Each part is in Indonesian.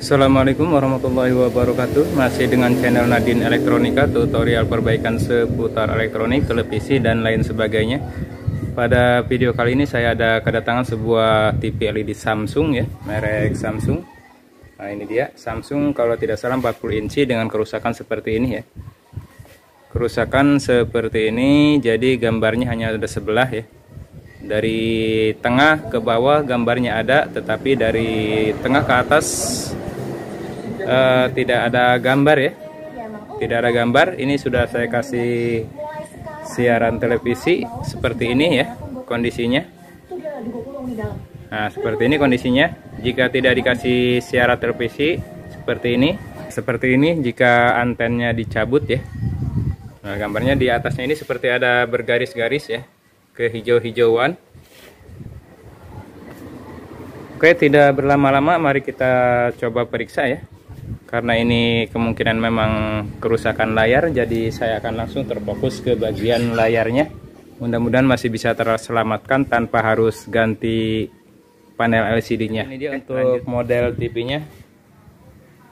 Assalamualaikum warahmatullahi wabarakatuh. Masih dengan channel Nadine Elektronika, tutorial perbaikan seputar elektronik, televisi, dan lain sebagainya. Pada video kali ini saya ada kedatangan sebuah TV LED Samsung ya, merek Samsung. Nah ini dia Samsung, kalau tidak salah 40 inci dengan kerusakan seperti ini ya. Kerusakan seperti ini, jadi gambarnya hanya ada sebelah ya. Dari tengah ke bawah gambarnya ada, tetapi dari tengah ke atas tidak ada gambar ya. Tidak ada gambar. Ini sudah saya kasih siaran televisi seperti ini ya kondisinya. Nah seperti ini kondisinya. Jika tidak dikasih siaran televisi seperti ini. Seperti ini jika antennya dicabut ya. Nah gambarnya di atasnya ini seperti ada bergaris-garis ya, kehijau-hijauan. Oke, tidak berlama-lama, mari kita coba periksa ya. Karena ini kemungkinan memang kerusakan layar, jadi saya akan langsung terfokus ke bagian layarnya. Mudah-mudahan masih bisa terselamatkan tanpa harus ganti panel LCD-nya. Ini dia untuk model TV-nya.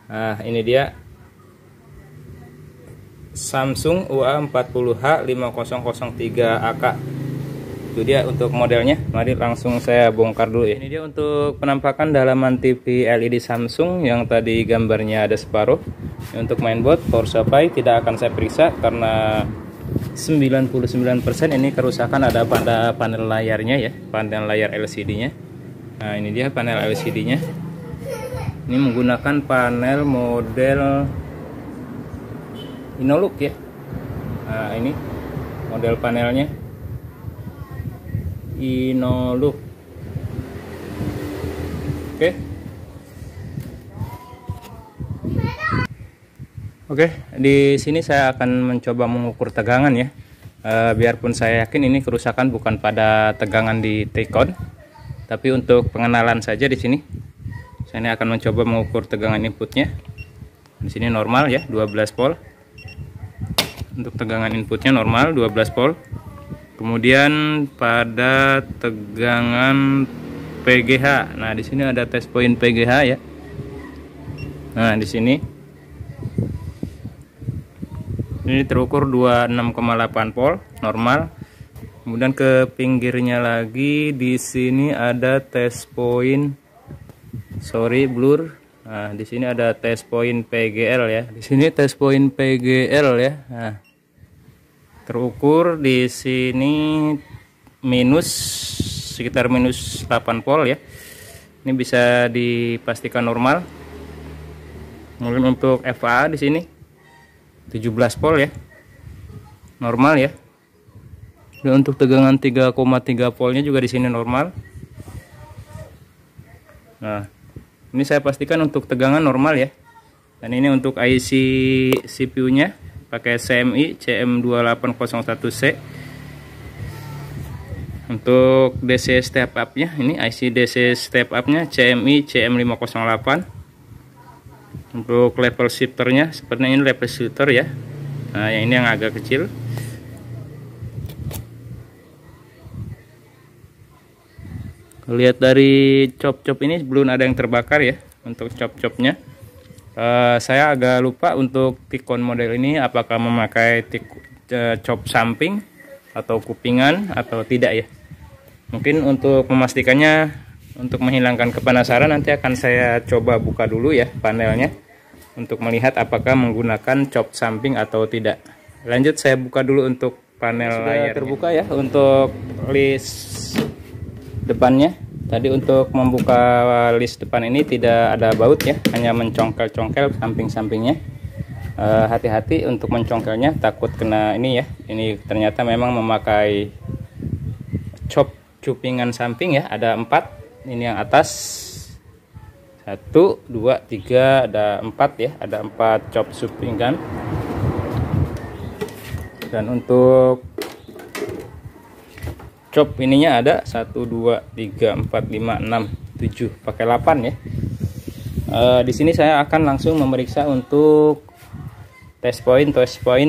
Nah, ini dia Samsung UA40H 5003AK. Itu dia untuk modelnya. Mari langsung saya bongkar dulu ya. Ini dia untuk penampakan dalaman TV LED Samsung yang tadi gambarnya ada separuh. Untuk mainboard, power supply tidak akan saya periksa karena 99% ini kerusakan ada pada panel layarnya ya, panel layar LCD-nya. Nah, ini dia panel LCD-nya. Ini menggunakan panel model Inolux ya. Nah, ini model panelnya Inolux. Oke, di sini saya akan mencoba mengukur tegangan ya. Biarpun saya yakin ini kerusakan bukan pada tegangan di T-Con, tapi untuk pengenalan saja di sini. Saya ini akan mencoba mengukur tegangan inputnya. Di sini normal ya, 12 volt. Untuk tegangan inputnya normal 12 volt. Kemudian pada tegangan PGH. Nah, di sini ada test point PGH ya. Nah, di sini ini terukur 26,8 volt normal. Kemudian ke pinggirnya lagi di sini ada test point, blur. Nah, di sini ada test point PGL ya. Di sini test point PGL ya. Nah, terukur di sini sekitar minus 8 volt ya. Ini bisa dipastikan normal. Kemudian untuk FA di sini 17 volt ya. Normal ya. Dan untuk tegangan 3,3 voltnya juga di sini normal. Nah, ini saya pastikan untuk tegangan normal ya. Dan ini untuk IC CPU-nya pakai CMI CM2801C. Untuk DC step up-nya ini IC DC step up-nya CMI CM508. Untuk level shifter-nya sepertinya ini level shifter ya. Nah, yang ini yang agak kecil. Lihat dari cop-cop ini belum ada yang terbakar ya untuk cop-copnya. Saya agak lupa untuk T-Con model ini apakah memakai cop samping atau kupingan atau tidak ya. Mungkin untuk memastikannya, untuk menghilangkan kepenasaran, nanti akan saya coba buka dulu ya panelnya untuk melihat apakah menggunakan cop samping atau tidak. Lanjut saya buka dulu untuk panel layar. Terbuka ya untuk list depannya. Tadi untuk membuka list depan ini tidak ada baut ya, hanya mencongkel-congkel samping-sampingnya. Hati-hati untuk mencongkelnya, takut kena ini ya. Ini ternyata memang memakai cop cupingan samping ya, ada 4. Ini yang atas 1, 2, 3, ada 4 ya, ada 4 cop cupingan. Dan untuk cop ininya ada 1, 2, 3, 4, 5, 6, 7, pakai 8 ya. Di sini saya akan langsung memeriksa untuk test point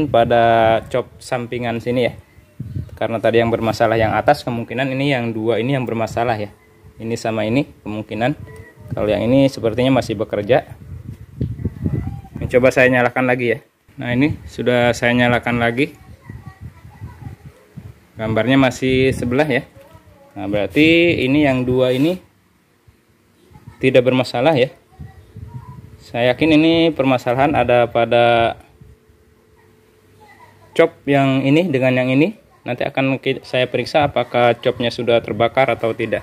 pada cop sampingan sini ya. Karena tadi yang bermasalah yang atas, kemungkinan ini yang 2 ini yang bermasalah ya. Ini sama ini kemungkinan. Kalau yang ini sepertinya masih bekerja. Coba saya nyalakan lagi ya. Nah, ini sudah saya nyalakan lagi. Gambarnya masih sebelah ya. Nah, berarti ini yang dua ini tidak bermasalah ya. Saya yakin ini permasalahan ada pada cop yang ini dengan yang ini. Nanti akan saya periksa apakah copnya sudah terbakar atau tidak.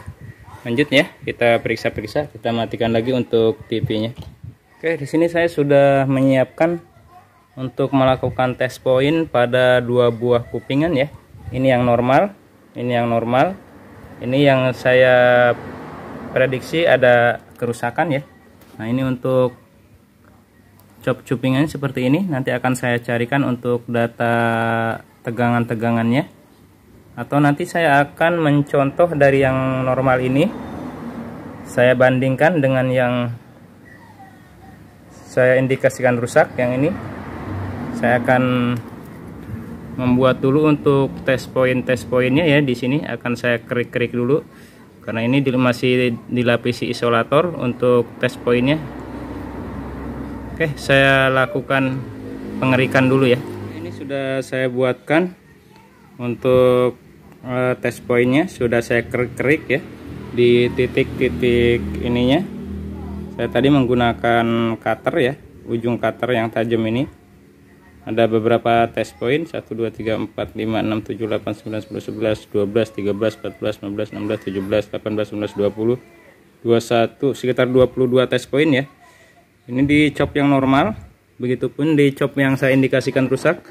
Lanjut ya, kita periksa-periksa. Kita matikan lagi untuk TV-nya. Oke, di sini saya sudah menyiapkan untuk melakukan test point pada dua buah kupingan ya. Ini yang normal, ini yang normal. Ini yang saya prediksi ada kerusakan ya. Nah, ini untuk cop cupingan seperti ini. Nanti akan saya carikan untuk data tegangan-tegangannya. Atau nanti saya akan mencontoh dari yang normal ini. Saya bandingkan dengan yang saya indikasikan rusak, yang ini. Saya akan membuat dulu untuk test pointnya ya. Di sini akan saya kerik-kerik dulu karena ini masih dilapisi isolator untuk test pointnya. Oke, saya lakukan pengerikan dulu ya. Ini sudah saya buatkan untuk test pointnya, sudah saya kerik-kerik ya di titik-titik ininya. Saya tadi menggunakan cutter ya, ujung cutter yang tajam ini. Ada beberapa test point 1 2 3 4 5 6 7 8 9 10 11 12 13 14 15 16 17 18 19 20 21, sekitar 22 test point ya. Ini di chop yang normal, begitupun di chop yang saya indikasikan rusak.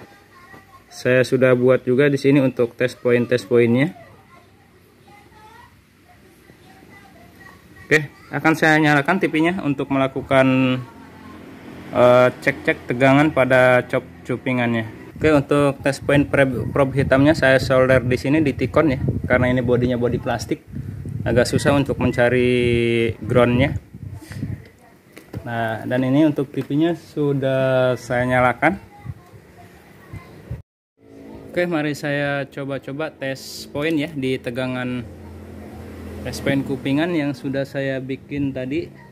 Saya sudah buat juga di sini untuk test pointnya. Oke, akan saya nyalakan TV-nya untuk melakukan cek-cek tegangan pada chop cupingannya. Oke, untuk test point probe hitamnya saya solder di sini di Tikon ya, karena ini bodinya bodi plastik, agak susah untuk mencari groundnya. Nah, dan ini untuk TV-nya sudah saya nyalakan. Oke, mari saya coba-coba tes point ya di tegangan test point kupingan yang sudah saya bikin tadi.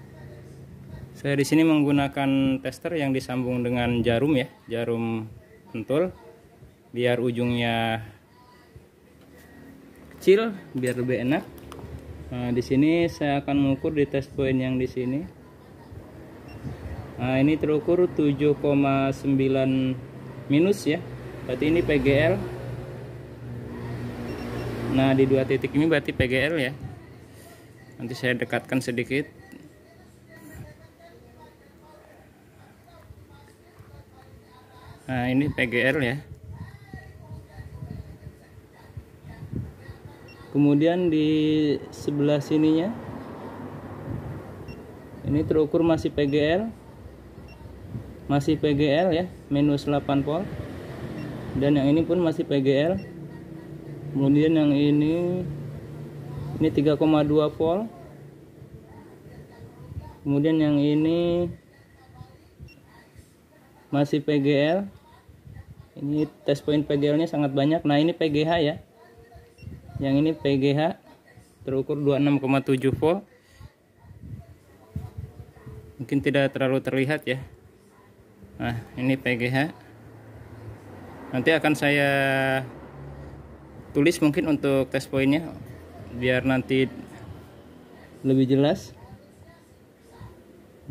Saya di sini menggunakan tester yang disambung dengan jarum ya, jarum pentul, biar ujungnya kecil, biar lebih enak. Nah, di sini saya akan mengukur di test point yang di sini. Nah, ini terukur 7,9 minus ya. Berarti ini PGL. Nah, di dua titik ini berarti PGL ya. Nanti saya dekatkan sedikit. Nah, ini PGL ya. Kemudian di sebelah sininya ini terukur masih PGL. Masih PGL ya, minus 8 volt. Dan yang ini pun masih PGL. Kemudian yang ini 3,2 volt. Kemudian yang ini masih PGL. Ini test point PGL nya sangat banyak. Nah, ini PGH ya. Yang ini PGH terukur 26,7 volt. Mungkin tidak terlalu terlihat ya. Nah, ini PGH. Nanti akan saya tulis mungkin untuk test pointnya biar nanti lebih jelas.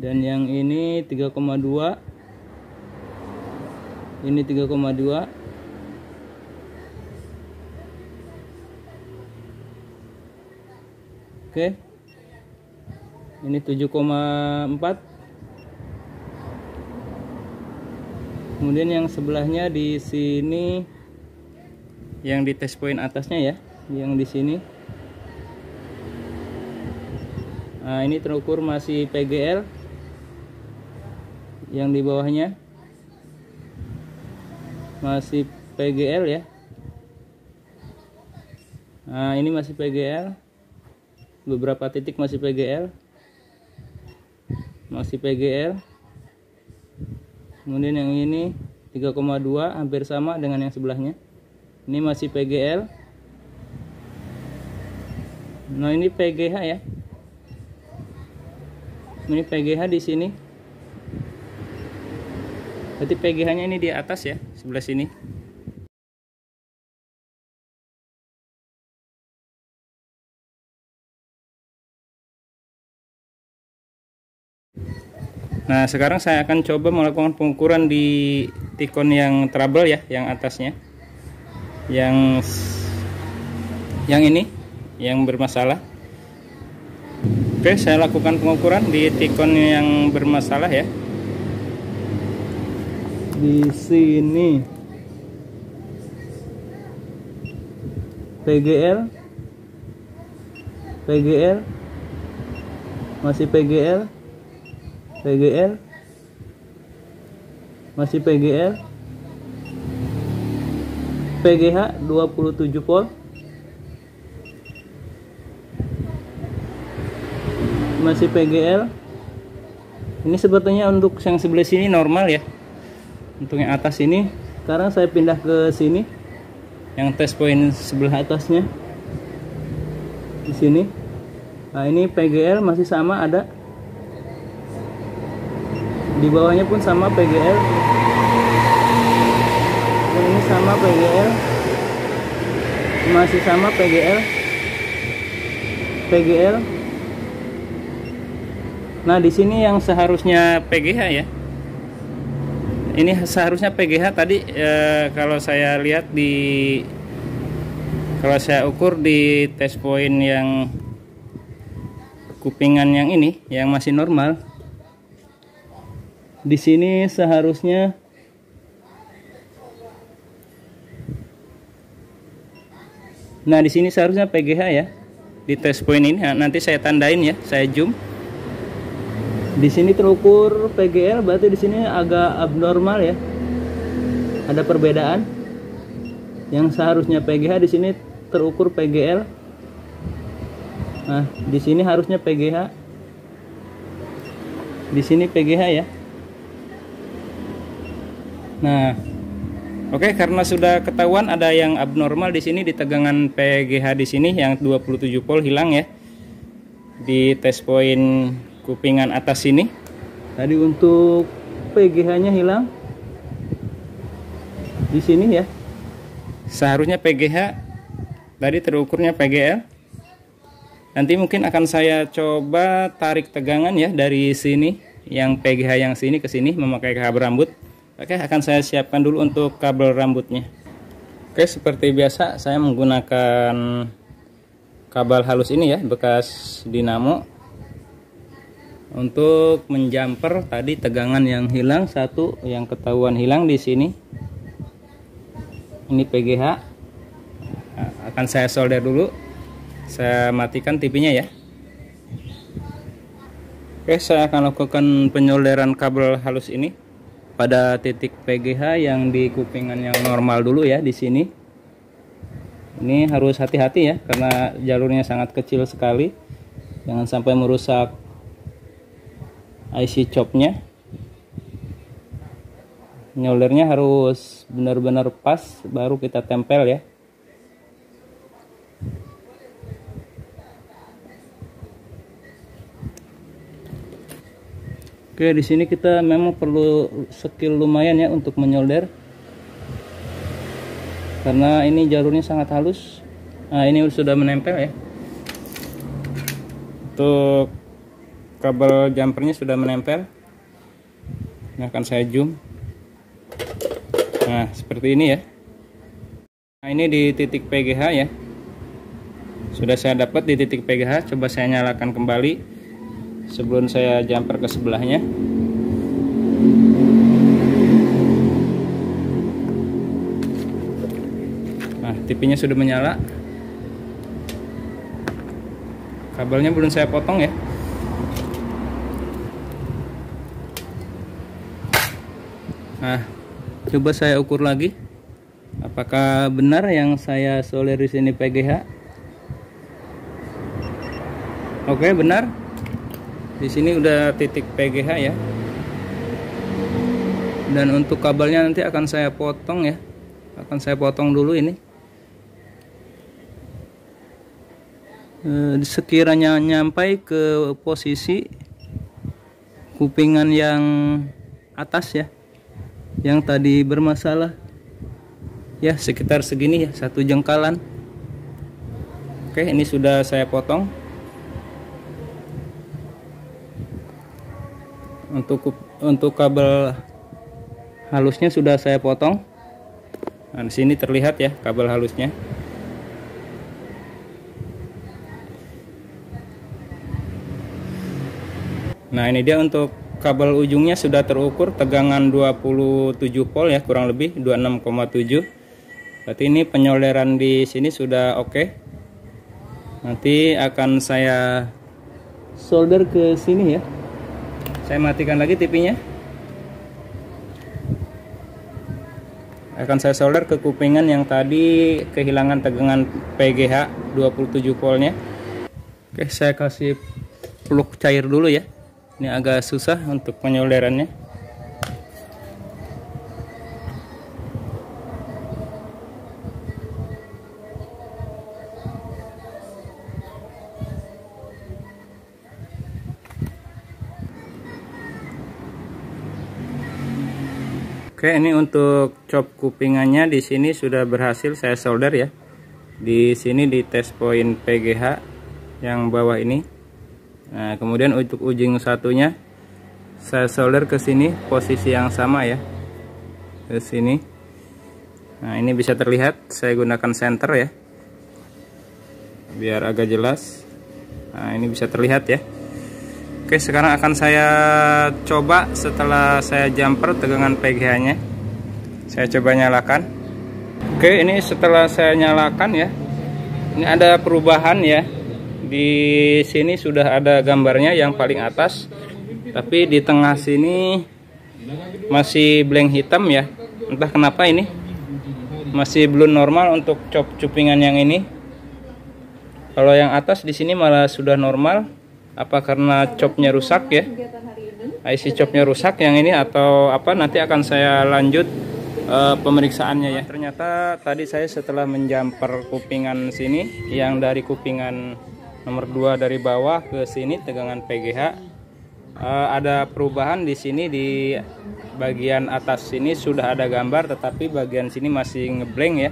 Dan yang ini 3,2. Ini 3,2. Oke. Ini 7,4. Kemudian yang sebelahnya di sini yang di test point atasnya ya, yang di sini. Nah, ini terukur masih PGL. Yang di bawahnya masih PGL ya. Nah, ini masih PGL. Beberapa titik masih PGL. Masih PGL. Kemudian yang ini 3,2, hampir sama dengan yang sebelahnya. Ini masih PGL. Nah, ini PGH ya. Ini PGH di sini. Berarti PGH-nya ini di atas ya, sebelah sini. Nah, sekarang saya akan coba melakukan pengukuran di tikon yang trouble ya, yang atasnya. Yang ini, yang bermasalah. Oke, saya lakukan pengukuran di tikon yang bermasalah ya. Di sini PGL, masih PGL, masih PGL, PGH 27 volt, masih PGL. Ini sepertinya untuk yang sebelah sini normal ya, untuk yang atas ini. Sekarang saya pindah ke sini, yang test point sebelah atasnya di sini. Nah, ini PGL masih sama ada. Di bawahnya pun sama PGL. Ini sama PGL. Masih sama PGL. Nah, di sini yang seharusnya PGH ya. Ini seharusnya PGH tadi kalau saya lihat kalau saya ukur di test point yang kupingan yang ini yang masih normal. Di sini seharusnya Nah, di sini seharusnya PGH ya. Di test point ini nanti saya tandain ya, saya zoom. Di sini terukur PGL, berarti di sini agak abnormal ya. Ada perbedaan. Yang seharusnya PGH di sini terukur PGL. Nah, di sini harusnya PGH. Di sini PGH ya. Nah, oke, karena sudah ketahuan ada yang abnormal di sini di tegangan PGH di sini yang 27 volt hilang ya. Di test point kupingan atas sini. Tadi untuk PGH-nya hilang. Di sini ya. Seharusnya PGH tadi terukurnya PGL. Nanti mungkin akan saya coba tarik tegangan ya dari sini, yang PGH yang sini ke sini memakai kabel rambut. Oke, akan saya siapkan dulu untuk kabel rambutnya. Oke, seperti biasa saya menggunakan kabel halus ini ya, bekas dinamo, untuk menjumper tadi tegangan yang hilang satu, yang ketahuan hilang di sini. Ini PGH. Nah, akan saya solder dulu. Saya matikan TV-nya ya. Oke, saya akan lakukan penyolderan kabel halus ini pada titik PGH yang di kupingan yang normal dulu ya di sini. Ini harus hati-hati ya karena jalurnya sangat kecil sekali. Jangan sampai merusak IC chopnya. Nyoldernya harus benar-benar pas baru kita tempel ya. Oke, di sini kita memang perlu skill lumayan ya untuk menyolder. Karena ini jalurnya sangat halus. Nah, ini sudah menempel ya. Untuk kabel jumpernya sudah menempel. Ini akan saya zoom. Nah, seperti ini ya. Nah, ini di titik PGH ya. Sudah saya dapat di titik PGH. Coba saya nyalakan kembali sebelum saya jumper ke sebelahnya. Nah, TV-nya sudah menyala. Kabelnya belum saya potong ya. Nah, coba saya ukur lagi. Apakah benar yang saya solder di sini PGH? Oke, benar. Di sini udah titik PGH ya. Dan untuk kabelnya nanti akan saya potong ya. Akan saya potong dulu ini. Sekiranya nyampai ke posisi kupingan yang atas ya. yang tadi bermasalah. Ya, sekitar segini ya, 1 jengkalan. Oke, ini sudah saya potong. Untuk kabel halusnya sudah saya potong. Nah, di sini terlihat ya kabel halusnya. Nah, ini dia untuk kabel ujungnya sudah terukur tegangan 27 volt ya, kurang lebih 26,7. Berarti ini penyolderan di sini sudah oke. Nanti akan saya solder ke sini ya. Saya matikan lagi TV-nya. Akan saya solder ke kupingan yang tadi kehilangan tegangan PGH 27 voltnya. Oke, saya kasih peluk cair dulu ya. Ini agak susah untuk penyolderannya. Oke, ini untuk cop kupingannya di sini sudah berhasil saya solder ya. Di sini di test point PGH yang bawah ini. Nah, kemudian untuk ujung satunya saya solder ke sini, posisi yang sama ya. Ke sini. Nah, ini bisa terlihat saya gunakan senter ya. Biar agak jelas. Nah, ini bisa terlihat ya. Oke, sekarang akan saya coba setelah saya jumper tegangan PGH-nya. Saya coba nyalakan. Oke, ini setelah saya nyalakan ya. Ini ada perubahan ya. Di sini sudah ada gambarnya yang paling atas. Tapi di tengah sini masih blank hitam ya. Entah kenapa ini. Masih belum normal untuk cop cupingan yang ini. Kalau yang atas di sini malah sudah normal. Apa karena copnya rusak ya, IC copnya rusak yang ini atau apa, nanti akan saya lanjut pemeriksaannya ya. Ternyata tadi saya setelah menjumper kupingan sini yang dari kupingan nomor 2 dari bawah ke sini tegangan PGH, ada perubahan di sini. Di bagian atas sini sudah ada gambar tetapi bagian sini masih ngeblank ya.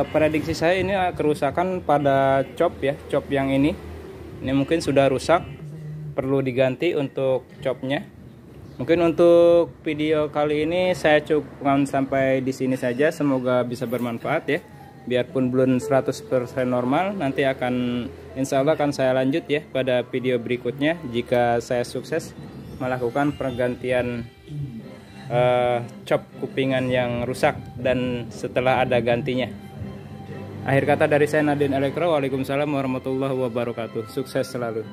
Prediksi saya ini kerusakan pada cop ya, cop yang ini. Ini mungkin sudah rusak, perlu diganti untuk copnya. Mungkin untuk video kali ini saya cukupkan sampai di sini saja. Semoga bisa bermanfaat ya. Biarpun belum 100% normal, nanti insya Allah akan saya lanjut ya pada video berikutnya jika saya sukses melakukan pergantian cop kupingan yang rusak dan setelah ada gantinya. Akhir kata dari saya Nadin Elektro. Waalaikumsalam warahmatullahi wabarakatuh. Sukses selalu.